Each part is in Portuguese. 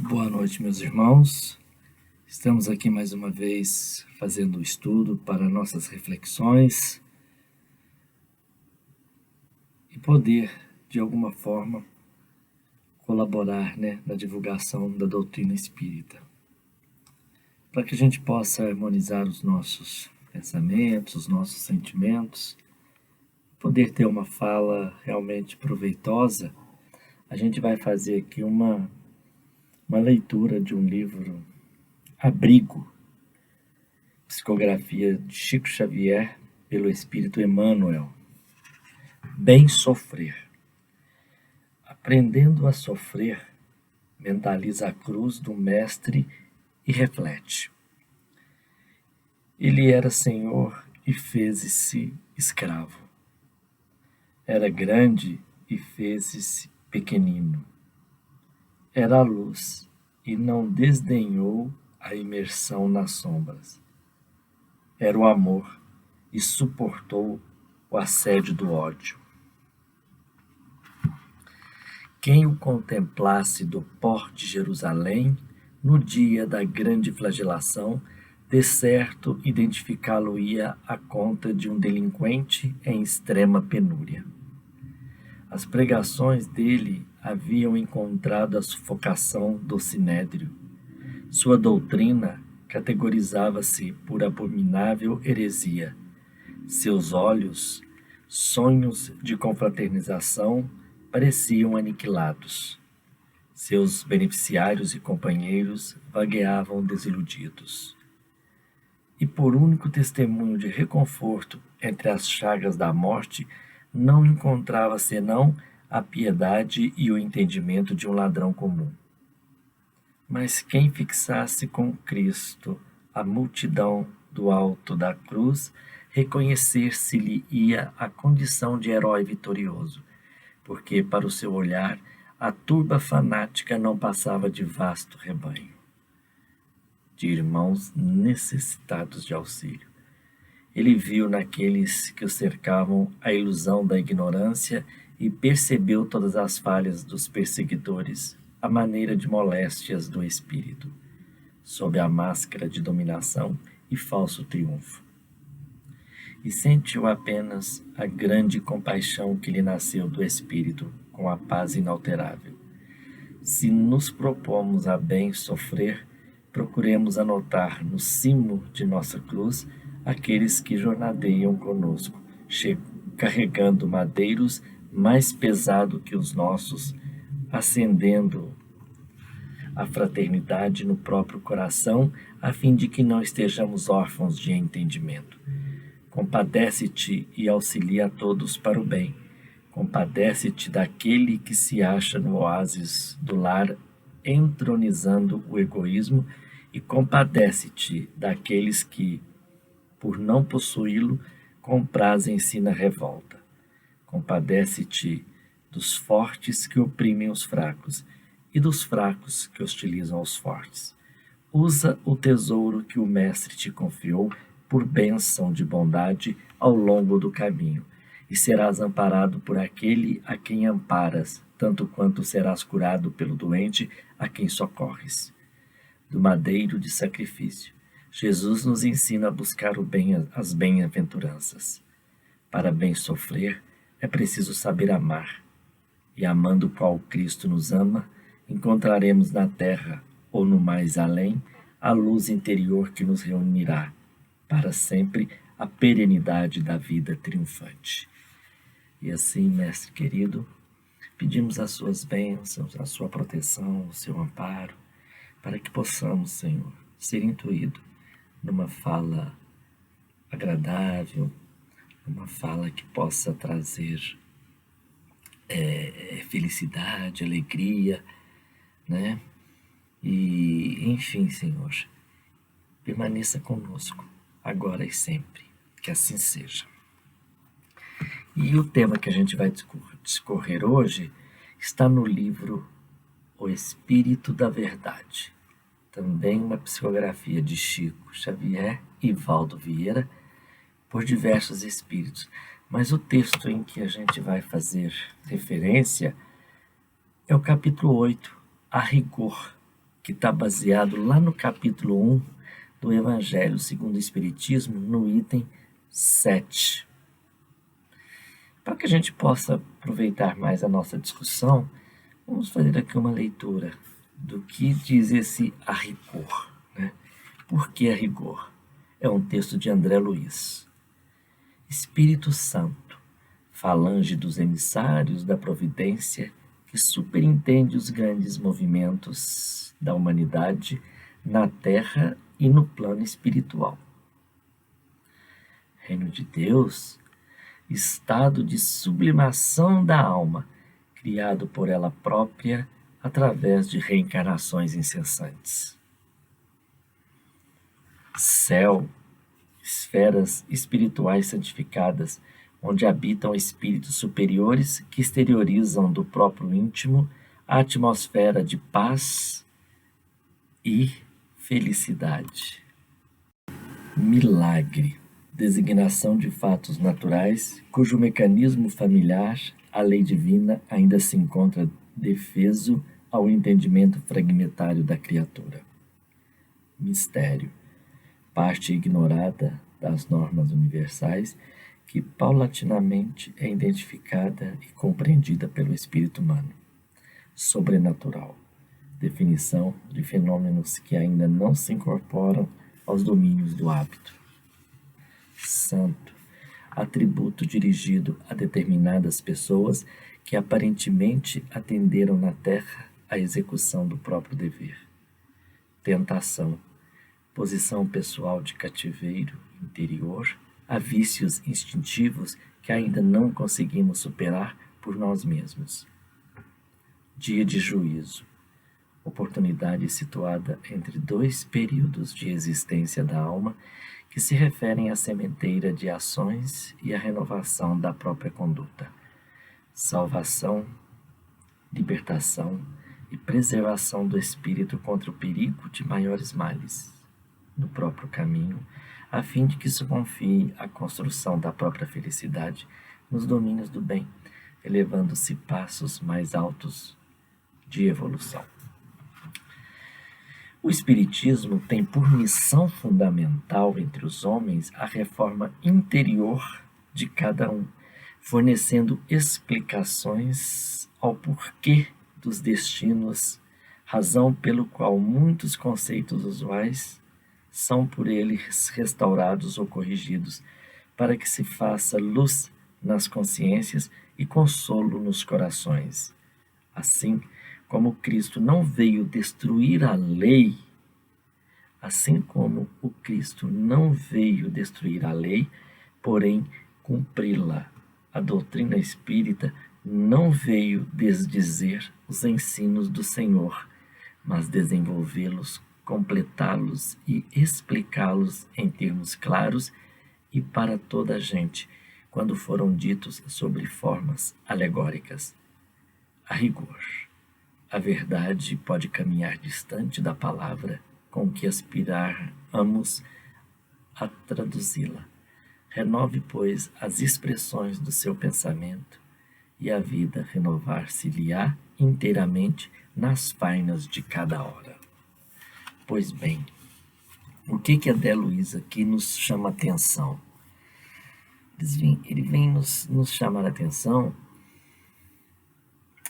Boa noite, meus irmãos. Estamos aqui mais uma vez fazendo o estudo para nossas reflexões e poder, de alguma forma, colaborar na divulgação da doutrina espírita, para que a gente possa harmonizar os nossos pensamentos, os nossos sentimentos, poder ter uma fala realmente proveitosa. A gente vai fazer aqui uma leitura de um livro, Abrigo, psicografia de Chico Xavier pelo Espírito Emmanuel. Bem sofrer. Aprendendo a sofrer, mentaliza a cruz do Mestre e reflete. Ele era senhor e fez-se escravo. Era grande e fez-se pequenino. Era a luz e não desdenhou a imersão nas sombras. Era o amor e suportou o assédio do ódio. Quem o contemplasse do pó de Jerusalém, no dia da grande flagelação, de certo identificá-lo-ia à conta de um delinquente em extrema penúria. As pregações dele haviam encontrado a sufocação do sinédrio. Sua doutrina categorizava-se por abominável heresia. Seus olhos, sonhos de confraternização, pareciam aniquilados. Seus beneficiários e companheiros vagueavam desiludidos. E por único testemunho de reconforto entre as chagas da morte, não encontrava senão a piedade e o entendimento de um ladrão comum. Mas quem fixasse com Cristo a multidão do alto da cruz, reconhecer-se-lhe-ia a condição de herói vitorioso, porque para o seu olhar a turba fanática não passava de vasto rebanho, de irmãos necessitados de auxílio. Ele viu naqueles que o cercavam a ilusão da ignorância e percebeu todas as falhas dos perseguidores, à maneira de moléstias do espírito, sob a máscara de dominação e falso triunfo. E sentiu apenas a grande compaixão que lhe nasceu do espírito, com a paz inalterável. Se nos propomos a bem sofrer, procuremos anotar no cimo de nossa cruz aqueles que jornadeiam conosco, carregando madeiros mais pesado que os nossos, acendendo a fraternidade no próprio coração, a fim de que não estejamos órfãos de entendimento. Compadece-te e auxilia a todos para o bem. Compadece-te daquele que se acha no oásis do lar, entronizando o egoísmo, e compadece-te daqueles que, por não possuí-lo, comprazem-se na revolta. Compadece-te dos fortes que oprimem os fracos e dos fracos que hostilizam os fortes. Usa o tesouro que o Mestre te confiou por bênção de bondade ao longo do caminho, e serás amparado por aquele a quem amparas, tanto quanto serás curado pelo doente a quem socorres. Do madeiro de sacrifício, Jesus nos ensina a buscar o bem, as bem-aventuranças. Para bem sofrer, é preciso saber amar, e amando qual Cristo nos ama, encontraremos na terra ou no mais além a luz interior que nos reunirá para sempre a perenidade da vida triunfante. E assim, Mestre querido, pedimos as suas bênçãos, a sua proteção, o seu amparo, para que possamos, Senhor, ser intuídos numa fala agradável, numa fala que possa trazer felicidade, alegria, né? E, enfim, Senhor, permaneça conosco, agora e sempre, que assim seja. E o tema que a gente vai discorrer hoje está no livro O Espírito da Verdade, também uma psicografia de Chico Xavier e Valdo Vieira, por diversos espíritos. Mas o texto em que a gente vai fazer referência é o capítulo 8, A Rigor, que está baseado lá no capítulo 1 do Evangelho segundo o Espiritismo, no item 7. Para que a gente possa aproveitar mais a nossa discussão, vamos fazer aqui uma leitura do que diz esse a rigor, né? Por que a rigor? É um texto de André Luiz. Espírito Santo, falange dos emissários da providência, que superintende os grandes movimentos da humanidade na terra e no plano espiritual. Reino de Deus, estado de sublimação da alma, criado por ela própria através de reencarnações incessantes. Céu, esferas espirituais santificadas, onde habitam espíritos superiores que exteriorizam do próprio íntimo a atmosfera de paz e felicidade. Milagre, designação de fatos naturais, cujo mecanismo familiar, a lei divina, ainda se encontra defeso ao entendimento fragmentário da criatura. Mistério, parte ignorada das normas universais, que paulatinamente é identificada e compreendida pelo espírito humano. Sobrenatural, definição de fenômenos que ainda não se incorporam aos domínios do hábito. Santo, atributo dirigido a determinadas pessoas que aparentemente atenderam na terra à execução do próprio dever. Tentação, posição pessoal de cativeiro interior a vícios instintivos que ainda não conseguimos superar por nós mesmos. Dia de juízo, oportunidade situada entre dois períodos de existência da alma que se referem à sementeira de ações e à renovação da própria conduta. Salvação, libertação e preservação do espírito contra o perigo de maiores males no próprio caminho, a fim de que se confie a construção da própria felicidade nos domínios do bem, elevando-se passos mais altos de evolução. O Espiritismo tem por missão fundamental entre os homens a reforma interior de cada um, fornecendo explicações ao porquê dos destinos, razão pelo qual muitos conceitos usuais são por eles restaurados ou corrigidos, para que se faça luz nas consciências e consolo nos corações. Assim como Cristo não veio destruir a lei, porém cumpri-la. A doutrina espírita não veio desdizer os ensinos do Senhor, mas desenvolvê-los, completá-los e explicá-los em termos claros e para toda a gente, quando foram ditos sobre formas alegóricas. A rigor, a verdade pode caminhar distante da palavra com que aspiramos a traduzi-la. Renove, pois, as expressões do seu pensamento e a vida renovar-se-lhe-á inteiramente nas fainas de cada hora. Pois bem, o que André Luiz aqui nos chama a atenção? Ele vem nos chamar a atenção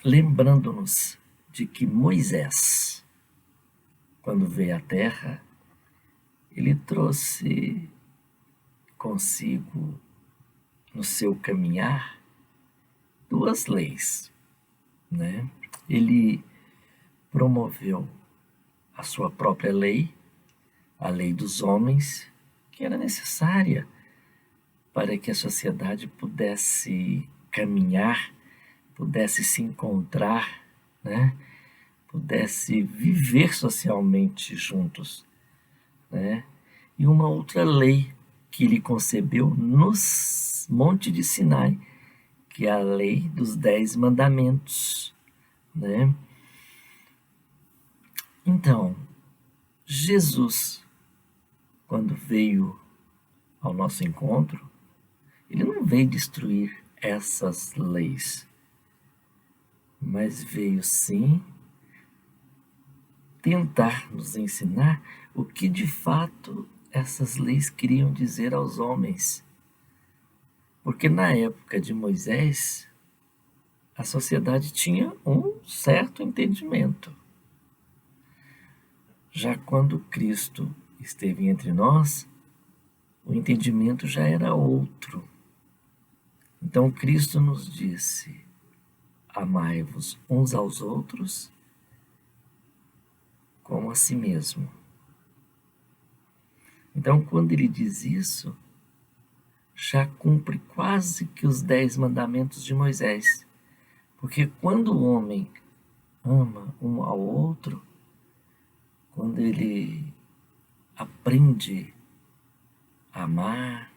lembrando-nos de que Moisés, quando veio à Terra, ele trouxe consigo, no seu caminhar, duas leis, né? Ele promoveu a sua própria lei, a lei dos homens, que era necessária para que a sociedade pudesse caminhar, pudesse se encontrar, né? Pudesse viver socialmente juntos, né? E uma outra lei que ele concebeu no Monte de Sinai, que é a lei dos 10 mandamentos, né? Então, Jesus, quando veio ao nosso encontro, ele não veio destruir essas leis, mas veio sim tentar nos ensinar o que de fato essas leis queriam dizer aos homens. Porque na época de Moisés, a sociedade tinha um certo entendimento. Já quando Cristo esteve entre nós, o entendimento já era outro. Então Cristo nos disse: amai-vos uns aos outros como a si mesmo. Então, quando ele diz isso, já cumpre quase que os 10 mandamentos de Moisés. Porque quando o homem ama um ao outro, quando ele aprende a amar,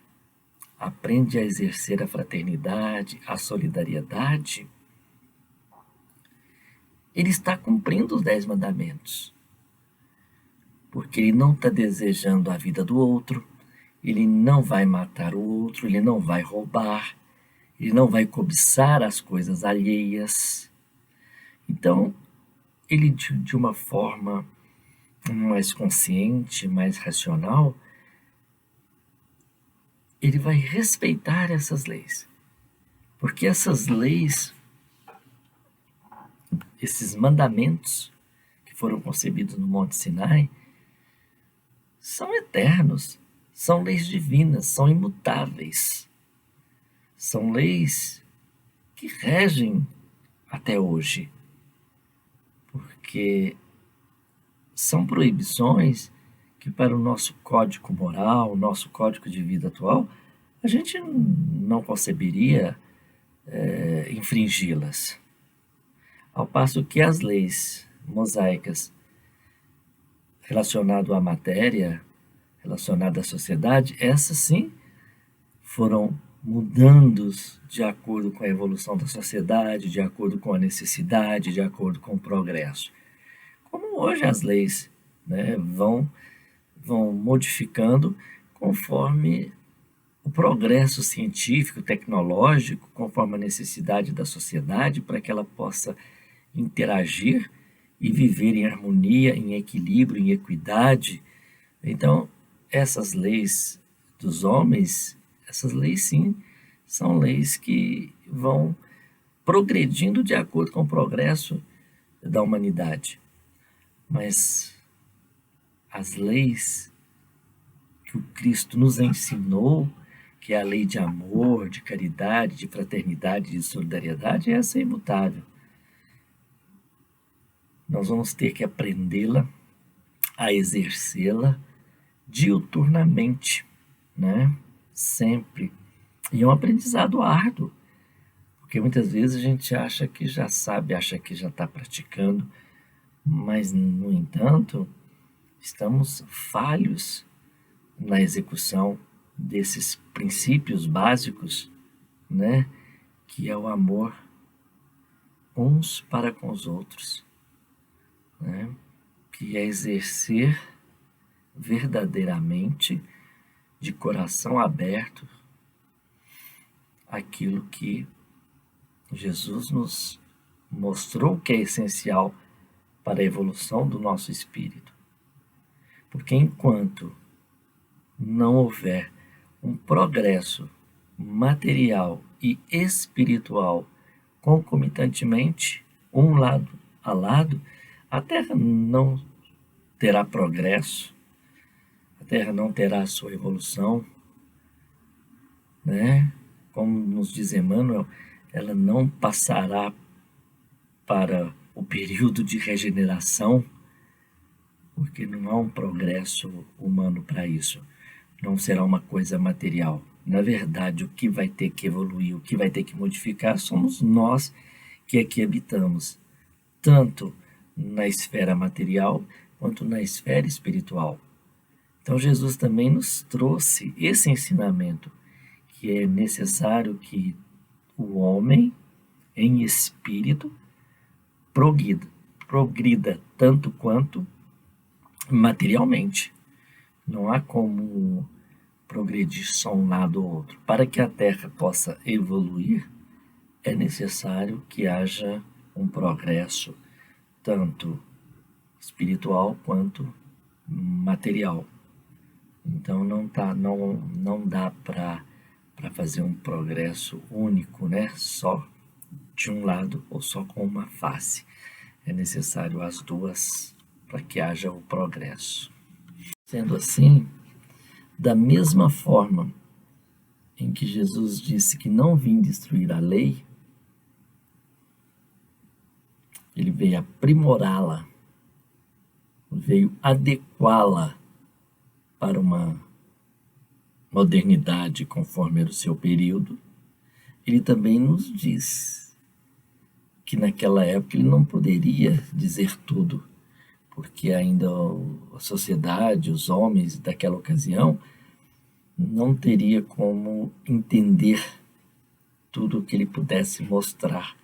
aprende a exercer a fraternidade, a solidariedade, ele está cumprindo os 10 mandamentos. Porque ele não está desejando a vida do outro, ele não vai matar o outro, ele não vai roubar, ele não vai cobiçar as coisas alheias. Então, ele de uma forma mais consciente, mais racional, ele vai respeitar essas leis. Porque essas leis, esses mandamentos que foram concebidos no Monte Sinai, são eternos, são leis divinas, são imutáveis. São leis que regem até hoje. Porque são proibições que para o nosso código moral, o nosso código de vida atual, a gente não conceberia infringi-las. Ao passo que as leis mosaicas relacionadas à matéria, relacionadas à sociedade, essas sim foram mudando de acordo com a evolução da sociedade, de acordo com a necessidade, de acordo com o progresso. Como hoje as leis, né, vão modificando conforme o progresso científico, tecnológico, conforme a necessidade da sociedade, para que ela possa interagir e viver em harmonia, em equilíbrio, em equidade. Então, essas leis dos homens, essas leis sim, são leis que vão progredindo de acordo com o progresso da humanidade. Mas as leis que o Cristo nos ensinou, que é a lei de amor, de caridade, de fraternidade, de solidariedade, essa é imutável. Nós vamos ter que aprendê-la, a exercê-la diuturnamente, né? Sempre. E é um aprendizado árduo, porque muitas vezes a gente acha que já sabe, acha que já está praticando, mas, no entanto, estamos falhos na execução desses princípios básicos, né? Que é o amor uns para com os outros, né? Que é exercer verdadeiramente, de coração aberto, aquilo que Jesus nos mostrou que é essencial para a evolução do nosso espírito. Porque enquanto não houver um progresso material e espiritual concomitantemente, um lado a lado, a Terra não terá progresso, a Terra não terá a sua evolução, né? Como nos diz Emmanuel, ela não passará para o período de regeneração, porque não há um progresso humano para isso. Não será uma coisa material. Na verdade, o que vai ter que evoluir, o que vai ter que modificar, somos nós que aqui habitamos, tanto na esfera material quanto na esfera espiritual. Então, Jesus também nos trouxe esse ensinamento, que é necessário que o homem, em espírito, progrida tanto quanto materialmente. Não há como progredir só um lado ou outro. Para que a Terra possa evoluir, é necessário que haja um progresso tanto espiritual quanto material. Então não dá para fazer um progresso único, né? Só de um lado ou só com uma face. É necessário as duas para que haja o progresso. Sendo assim, da mesma forma em que Jesus disse que não vim destruir a lei, ele veio aprimorá-la, veio adequá-la para uma modernidade conforme era o seu período. Ele também nos diz que naquela época ele não poderia dizer tudo, porque ainda a sociedade, os homens daquela ocasião, não teria como entender tudo o que ele pudesse mostrar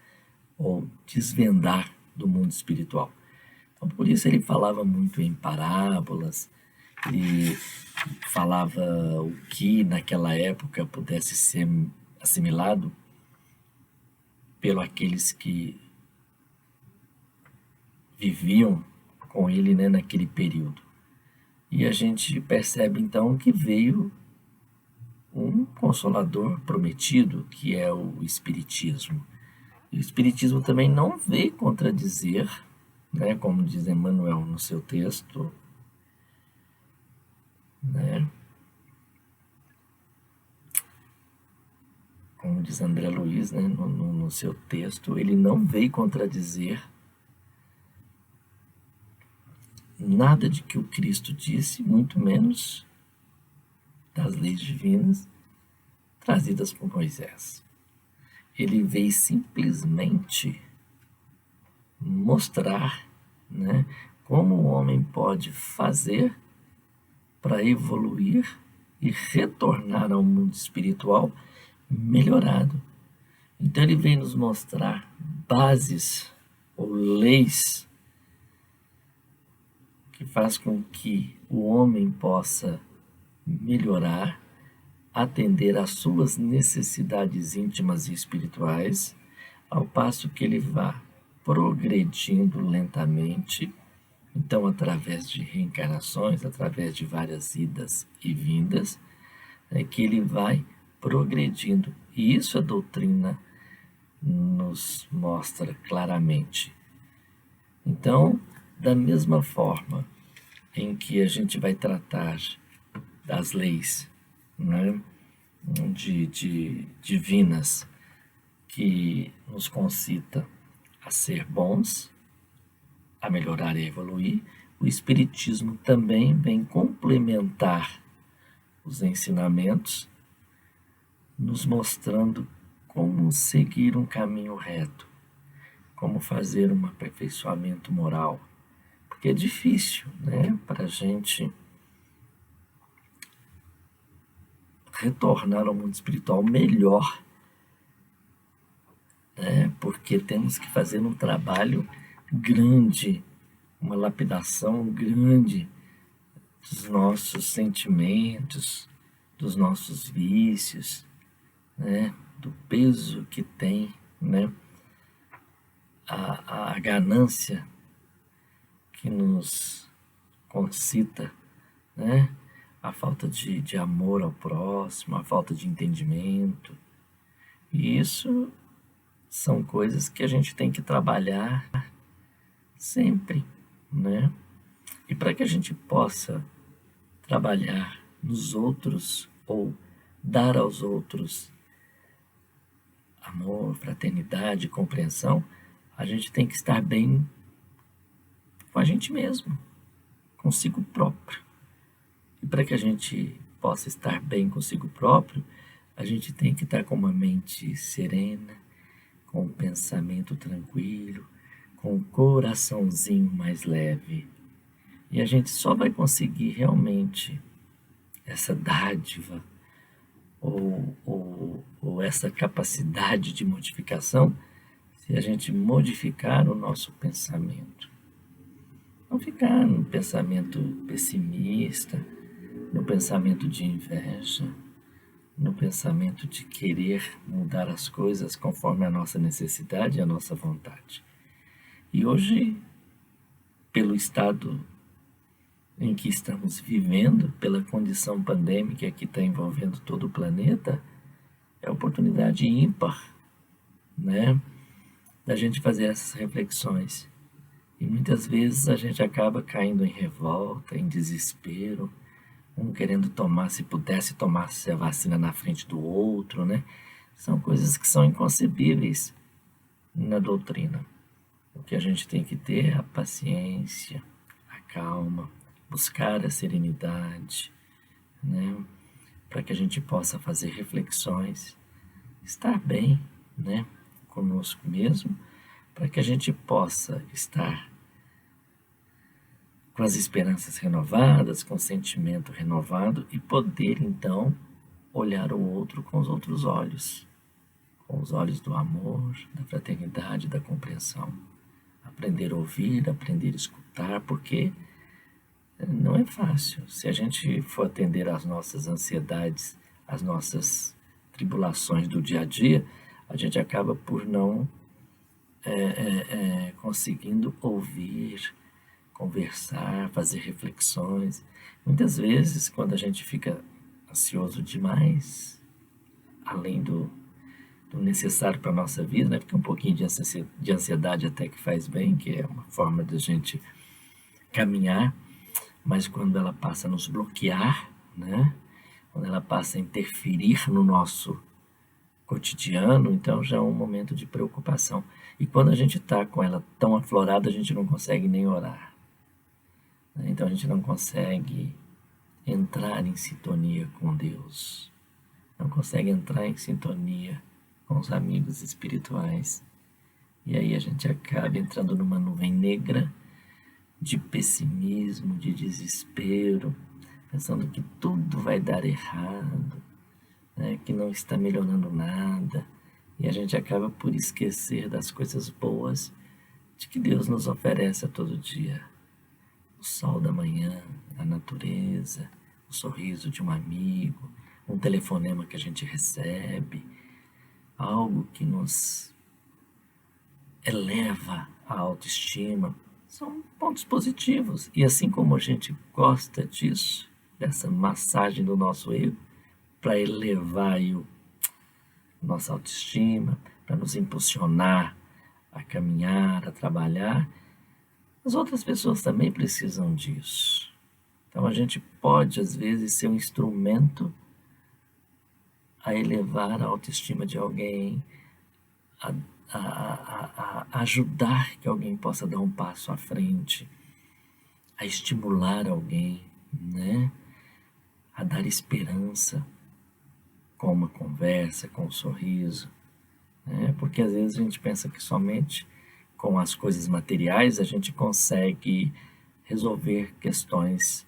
ou desvendar do mundo espiritual. Então, por isso ele falava muito em parábolas, ele falava o que naquela época pudesse ser assimilado pelos aqueles que viviam com ele, né, naquele período. E a gente percebe então que veio um consolador prometido, que é o Espiritismo. E o Espiritismo também não veio contradizer, né, como diz Emmanuel no seu texto, né, como diz André Luiz, né, no seu texto, ele não veio contradizer nada de que o Cristo disse, muito menos das leis divinas trazidas por Moisés. Ele veio simplesmente mostrar, né, como o homem pode fazer para evoluir e retornar ao mundo espiritual melhorado. Então ele vem nos mostrar bases ou leis que faz com que o homem possa melhorar, atender às suas necessidades íntimas e espirituais, ao passo que ele vá progredindo lentamente, então através de reencarnações, através de várias idas e vindas, é que ele vai progredindo. E isso a doutrina nos mostra claramente. Então, da mesma forma em que a gente vai tratar das leis, né, divinas que nos concita a ser bons, a melhorar e a evoluir, o Espiritismo também vem complementar os ensinamentos, nos mostrando como seguir um caminho reto, como fazer um aperfeiçoamento moral, porque é difícil, né, para a gente retornar ao mundo espiritual melhor, né, porque temos que fazer um trabalho grande, uma lapidação grande dos nossos sentimentos, dos nossos vícios, né, do peso que tem, né, a ganância que nos concita, né, a falta de amor ao próximo, a falta de entendimento. E isso são coisas que a gente tem que trabalhar sempre, né? E para que a gente possa trabalhar nos outros ou dar aos outros amor, fraternidade, compreensão, a gente tem que estar bem com a gente mesmo, consigo próprio. E para que a gente possa estar bem consigo próprio, a gente tem que estar com uma mente serena, com um pensamento tranquilo, com um coraçãozinho mais leve. E a gente só vai conseguir realmente essa dádiva ou essa capacidade de modificação se a gente modificar o nosso pensamento. Não ficar no pensamento pessimista, no pensamento de inveja, no pensamento de querer mudar as coisas conforme a nossa necessidade e a nossa vontade. E hoje pelo estado em que estamos vivendo, pela condição pandêmica que está envolvendo todo o planeta, é oportunidade ímpar, né, da gente fazer essas reflexões. E muitas vezes a gente acaba caindo em revolta, em desespero, um querendo tomar, se pudesse, tomasse a vacina na frente do outro, né? São coisas que são inconcebíveis na doutrina. O que a gente tem que ter é a paciência, a calma, buscar a serenidade, né? Para que a gente possa fazer reflexões, estar bem, né, conosco mesmo, para que a gente possa estar com as esperanças renovadas, com o sentimento renovado e poder então olhar o outro com os outros olhos, com os olhos do amor, da fraternidade, da compreensão. Aprender a ouvir, aprender a escutar, porque não é fácil. Se a gente for atender às nossas ansiedades, às nossas tribulações do dia a dia, a gente acaba por não conseguindo ouvir, conversar, fazer reflexões. Muitas vezes, quando a gente fica ansioso demais, além do necessário para a nossa vida, né? Porque um pouquinho de ansiedade até que faz bem, que é uma forma de a gente caminhar, mas quando ela passa a nos bloquear, né? Quando ela passa a interferir no nosso cotidiano, então já é um momento de preocupação. E quando a gente está com ela tão aflorada, a gente não consegue nem orar. Então a gente não consegue entrar em sintonia com Deus, não consegue entrar em sintonia com os amigos espirituais. E aí a gente acaba entrando numa nuvem negra de pessimismo, de desespero, pensando que tudo vai dar errado, né, que não está melhorando nada. E a gente acaba por esquecer das coisas boas de que Deus nos oferece a todo dia. O sol da manhã, a natureza, o sorriso de um amigo, um telefonema que a gente recebe, algo que nos eleva a autoestima. São pontos positivos. E assim como a gente gosta disso, dessa massagem do nosso ego, para elevar nossa autoestima, para nos impulsionar a caminhar, a trabalhar, as outras pessoas também precisam disso. Então a gente pode, às vezes, ser um instrumento a elevar a autoestima de alguém, a ajudar que alguém possa dar um passo à frente, a estimular alguém, né? A dar esperança com uma conversa, com um sorriso, né? Porque às vezes a gente pensa que somente com as coisas materiais a gente consegue resolver questões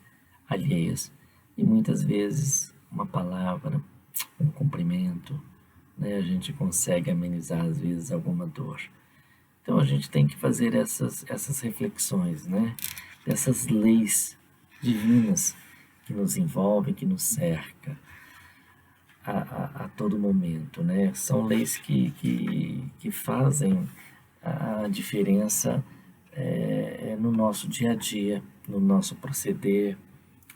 alheias. E muitas vezes uma palavra, um cumprimento, né, a gente consegue amenizar às vezes alguma dor. Então a gente tem que fazer essas reflexões, né, dessas leis divinas que nos envolvem, que nos cercam a todo momento, né? São leis que fazem a diferença no nosso dia a dia, no nosso proceder,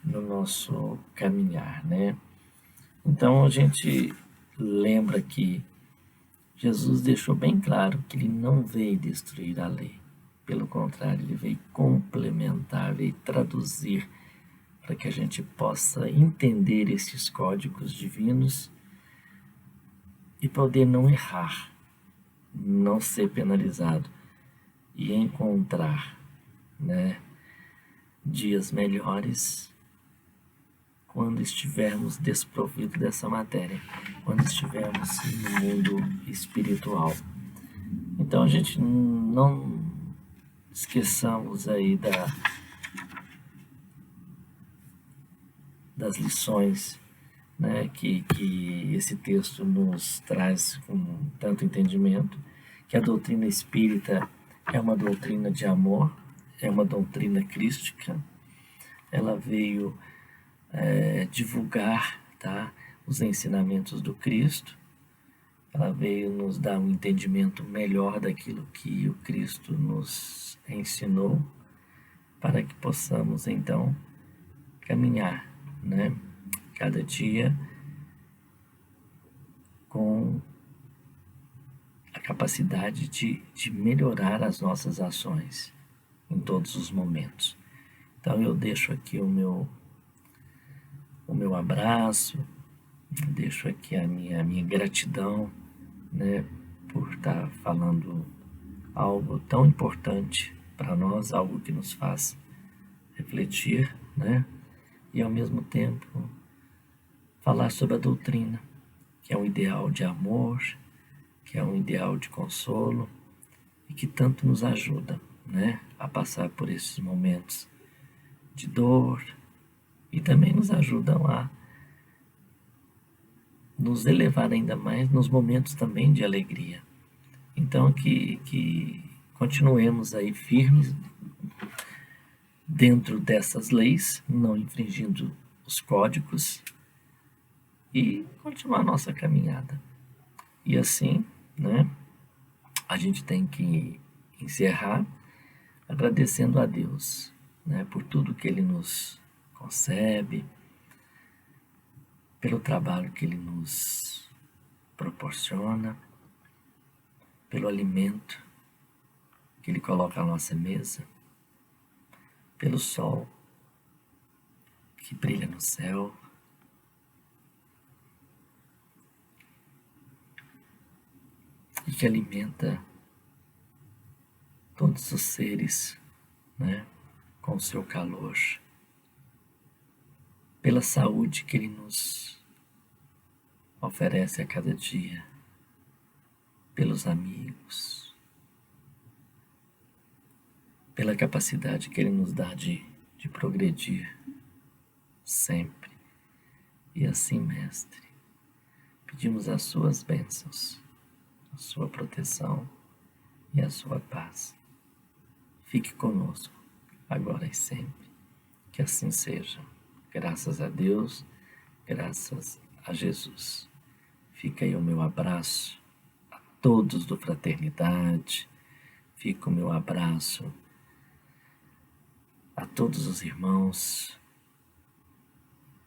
no nosso caminhar, né? Então a gente lembra que Jesus deixou bem claro que ele não veio destruir a lei. Pelo contrário, ele veio complementar, veio traduzir para que a gente possa entender esses códigos divinos e poder não errar, não ser penalizado e encontrar, né, dias melhores quando estivermos desprovidos dessa matéria, quando estivermos no mundo espiritual. Então a gente não esqueçamos aí das lições, né, que esse texto nos traz com tanto entendimento, que a doutrina espírita é uma doutrina de amor, é uma doutrina crística. Ela veio divulgar, tá, os ensinamentos do Cristo. Ela veio nos dar um entendimento melhor daquilo que o Cristo nos ensinou, para que possamos então caminhar, né? Cada dia com a capacidade de melhorar as nossas ações em todos os momentos. Então eu deixo aqui o meu abraço, deixo aqui a minha gratidão, né, por estar falando algo tão importante para nós, algo que nos faz refletir, né, e ao mesmo tempo falar sobre a doutrina, que é um ideal de amor, que é um ideal de consolo e que tanto nos ajuda, né, a passar por esses momentos de dor e também nos ajudam a nos elevar ainda mais nos momentos também de alegria. Então que continuemos aí firmes dentro dessas leis, não infringindo os códigos e continuar a nossa caminhada. E assim, né, a gente tem que encerrar agradecendo a Deus, né, por tudo que Ele nos concebe, pelo trabalho que Ele nos proporciona, pelo alimento que Ele coloca à nossa mesa, pelo sol que brilha no céu, e que alimenta todos os seres, né, com o seu calor, pela saúde que Ele nos oferece a cada dia, pelos amigos, pela capacidade que Ele nos dá de progredir sempre. E assim, Mestre, pedimos as suas bênçãos, a sua proteção e a sua paz. Fique conosco, agora e sempre. Que assim seja. Graças a Deus, graças a Jesus. Fica aí o meu abraço a todos do Fraternidade. Fica o meu abraço a todos os irmãos.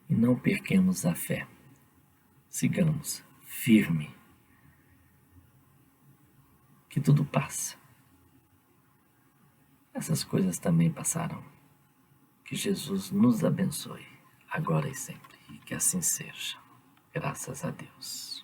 E não percamos a fé. Sigamos firme. Que tudo passa. Essas coisas também passarão. Que Jesus nos abençoe, agora e sempre. E que assim seja. Graças a Deus.